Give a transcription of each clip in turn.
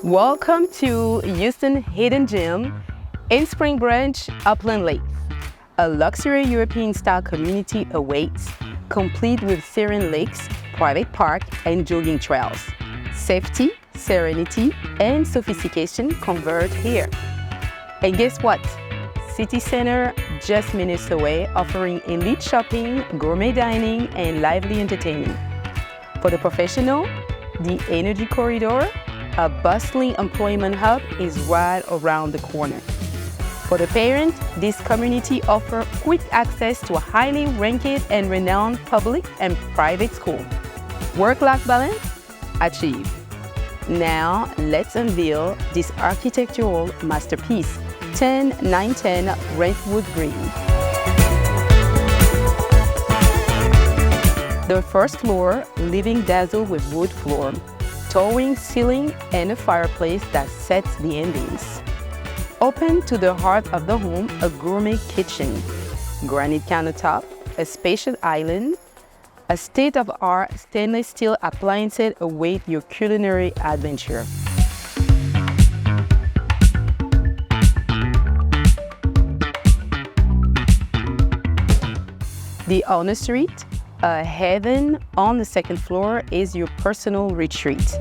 Welcome to Houston Hidden Gem in Spring Branch, Upland Lakes. A luxury European-style community awaits, complete with serene lakes, private park, and jogging trails. Safety, serenity, and sophistication converge here. And guess what? City Center, just minutes away, offering elite shopping, gourmet dining, and lively entertainment. For the professional, the Energy Corridor, a bustling employment hub, is right around the corner. For the parent, this community offers quick access to a highly ranked and renowned public and private school. Work-life balance achieved. Now, let's unveil this architectural masterpiece, 10910 Wrenwood Green. The first floor, living dazzle with wood floor, towering ceiling, and a fireplace that sets the ambience. Open to the heart of the home, a gourmet kitchen, granite countertop, a spacious island, a state-of-the-art stainless steel appliances await your culinary adventure. The Honor Suite, a heaven on the second floor, is your personal retreat.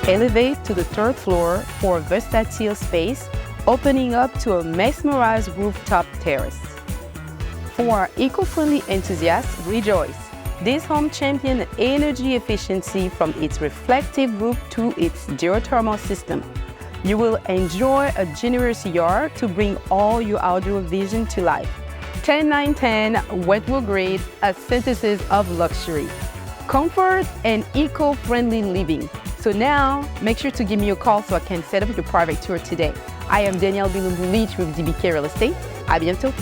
Elevate to the third floor for a versatile space, opening up to a mesmerized rooftop terrace. For our eco-friendly enthusiasts, rejoice! This home champions energy efficiency from its reflective roof to its geothermal system. You will enjoy a generous yard to bring all your outdoor vision to life. 10910 Wrenwood Green, a synthesis of luxury, comfort, and eco-friendly living. So now, make sure to give me a call so I can set up your private tour today. I am Danielle Bilumbu with DBK Real Estate. À bientôt!